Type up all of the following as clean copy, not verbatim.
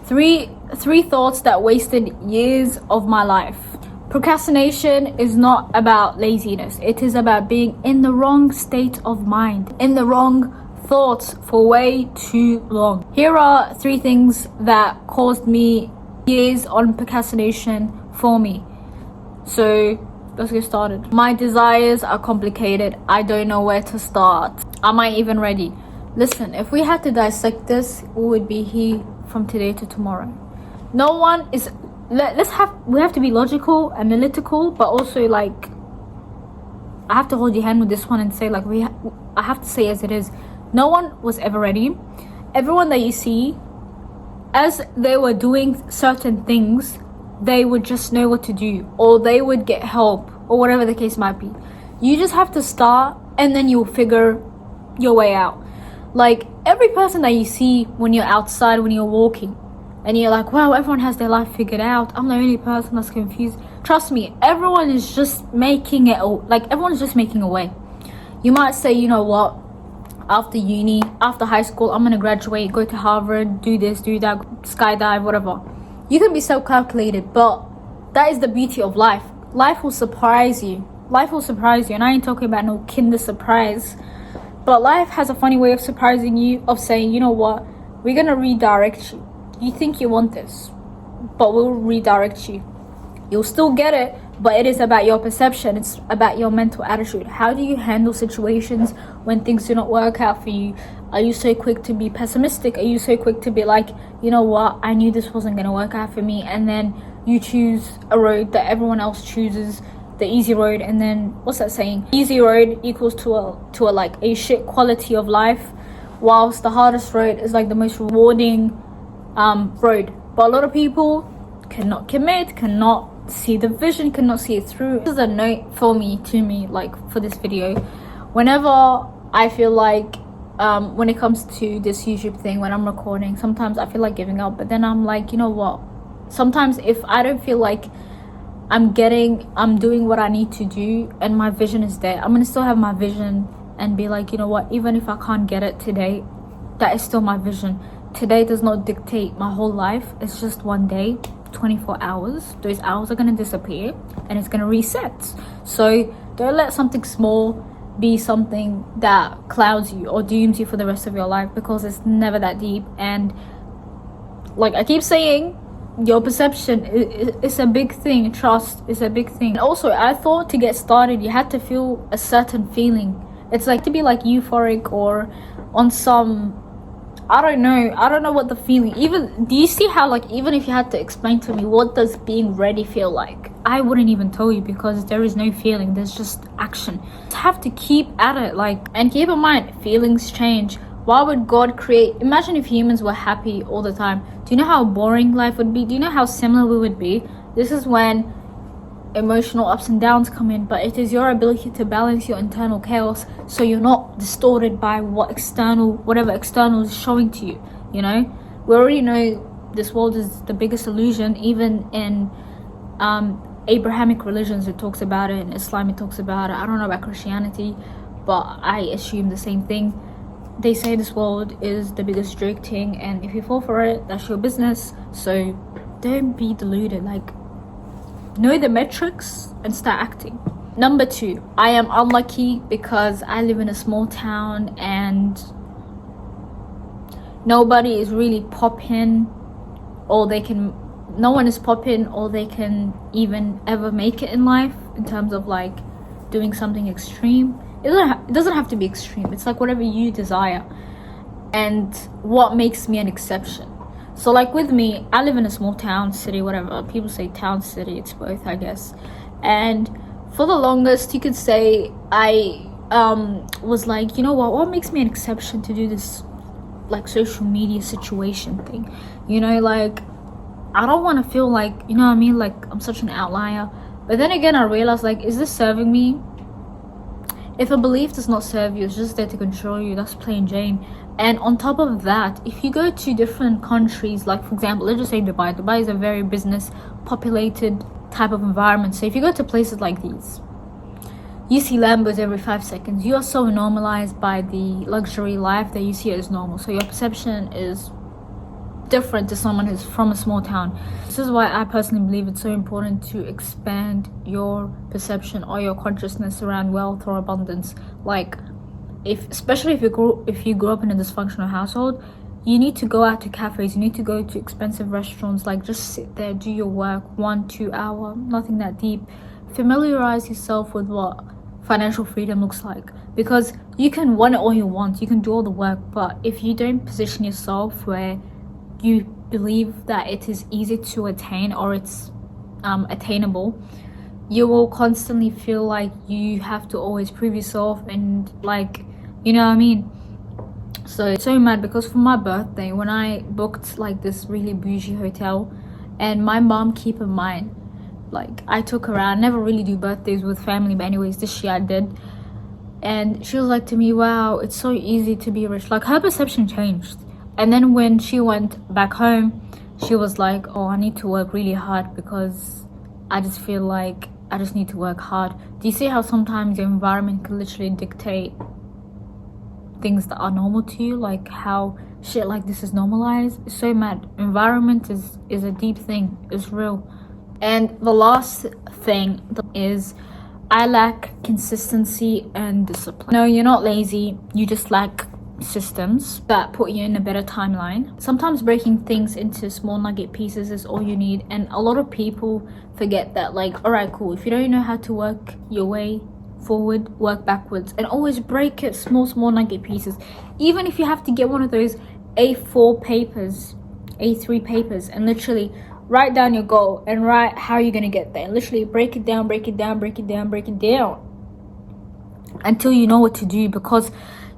Three thoughts that wasted years of my life. Procrastination is not about laziness. It is about being in the wrong state of mind, in the wrong thoughts for way too long. Here are 3 things that caused me years on procrastination for me. So let's get started. My desires are complicated. I don't know where to start. Am I even ready? Listen, if we had to dissect this, we would be here from today to tomorrow. No one is. We have to be logical, analytical, but also like, I have to hold your hand with this one and say like I have to say as it is. No one was ever ready. Everyone that you see, as they were doing certain things, they would just know what to do, or they would get help, or whatever the case might be. You just have to start, and then you'll figure your way out. Like, every person that you see when you're outside, when you're walking, and you're like, wow, everyone has their life figured out, I'm the only person that's confused. Trust me, everyone is just making it, everyone's just making a way. You might say, you know what, after uni, after high school, I'm gonna graduate, go to Harvard, do this, do that, skydive, whatever. You can be self-calculated, but that is the beauty of life. Life will surprise you. Life will surprise you, and I ain't talking about no Kinder Surprise. But life has a funny way of surprising you, of saying, you know what, we're gonna redirect you. You think you want this, but we'll redirect you. You'll still get it, but it is about your perception. It's about your mental attitude. How do you handle situations when things do not work out for you? Are you so quick to be pessimistic? Are you so quick to be like, you know what, I knew this wasn't gonna work out for me, and then you choose a road that everyone else chooses, the easy road, and then what's that saying? Easy road equals to a shit quality of life, whilst the hardest road is like the most rewarding road. But a lot of people cannot commit, cannot see the vision, cannot see it through. This is a note for me, like for this video. Whenever I feel like when it comes to this YouTube thing, when I'm recording, sometimes I feel like giving up, but then I'm like, you know what, sometimes if I don't feel like I'm doing what I need to do and my vision is there, I'm gonna still have my vision and be like, you know what, even if I can't get it today, that is still my vision. Today does not dictate my whole life. It's just one day, 24 hours. Those hours are gonna disappear and it's gonna reset. So don't let something small be something that clouds you or dooms you for the rest of your life, because it's never that deep. And like I keep saying, your perception is a big thing. Trust is a big thing. Also, I thought to get started you had to feel a certain feeling. It's like to be like euphoric or on some, I don't know what the feeling. Even, do you see how like even if you had to explain to me what does being ready feel like, I wouldn't even tell you, because there is no feeling, there's just action. You have to keep at it, like, and keep in mind, feelings change. Why would God create? Imagine if humans were happy all the time. Do you know how boring life would be? Do you know how similar we would be? This is when emotional ups and downs come in, but it is your ability to balance your internal chaos so you're not distorted by whatever external is showing to you. You know, we already know this world is the biggest illusion. Even in Abrahamic religions it talks about it, in Islam it talks about it. I don't know about Christianity, but I assume the same thing. They say this world is the biggest joke thing, and if you fall for it, that's your business. So don't be deluded. Like, know the metrics and start acting. Number 2, I am unlucky because I live in a small town and nobody is really popping, or no one is popping, or they can even ever make it in life in terms of like doing something extreme. It doesn't have to be extreme. It's like whatever you desire and what makes me an exception. So like with me, I live in a small town, city, whatever. People say town, city, it's both, I guess. And for the longest, you could say I was like, you know what makes me an exception to do this like social media situation thing? You know, like I don't want to feel like, you know what I mean, like I'm such an outlier. But then again, I realized, like, is this serving me? If a belief does not serve you, it's just there to control you. That's plain Jane. And on top of that, if you go to different countries, like for example, let's just say Dubai. Dubai is a very business populated type of environment. So if you go to places like these, you see Lambos every 5 seconds. You are so normalized by the luxury life that you see it as normal. So your perception is different to someone who's from a small town. This is why I personally believe it's so important to expand your perception or your consciousness around wealth or abundance. Like, especially if you grew up in a dysfunctional household, you need to go out to cafes, you need to go to expensive restaurants, like just sit there, do your work, 1-2 hour, nothing that deep. Familiarize yourself with what financial freedom looks like, because you can want it all you want, you can do all the work, but if you don't position yourself where you believe that it is easy to attain or it's attainable, you will constantly feel like you have to always prove yourself, and like, you know what I mean? So it's so mad because for my birthday, when I booked like this really bougie hotel, and my mom, keep in mind, like I took her around. I never really do birthdays with family, but anyways, this year I did, and she was like to me, wow, it's so easy to be rich. Like, her perception changed. And then when she went back home, she was like, oh, I need to work really hard because I just feel like I just need to work hard. Do you see how sometimes your environment can literally dictate things that are normal to you? Like how shit like this is normalized. It's so mad. Environment is a deep thing. It's real. And the last thing is, I lack consistency and discipline. No, you're not lazy, you just lack systems that put you in a better timeline. Sometimes breaking things into small nugget pieces is all you need, and a lot of people forget that. Like, all right, cool, if you don't know how to work your way forward, work backwards, and always break it small nugget pieces. Even if you have to get one of those A4 papers, A3 papers, and literally write down your goal and write how you're gonna get there, and literally break it down until you know what to do, because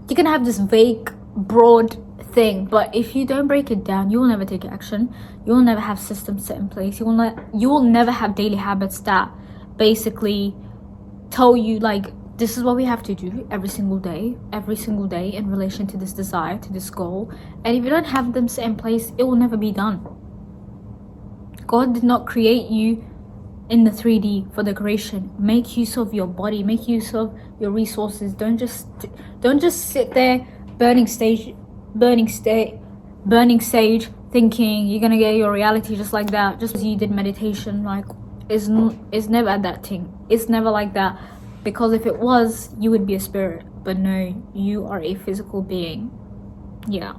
you can have this vague, broad thing, but if you don't break it down, you will never take action. You will never have systems set in place. You will never have daily habits that basically tell you, like, this is what we have to do every single day in relation to this desire, to this goal. And if you don't have them set in place, it will never be done. God did not create you in the 3D for decoration. Make use of your body, make use of your resources. Don't just sit there burning stage thinking you're gonna get your reality just like that, just as you did meditation. Like, it's never that thing. It's never like that, because if it was, you would be a spirit, but no, you are a physical being. Yeah,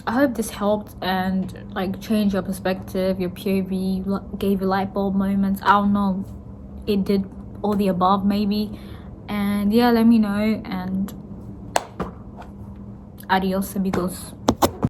I hope this helped and like changed your perspective, your POV, gave you light bulb moments. I don't know, it did all the above maybe. And yeah, let me know, and adios amigos.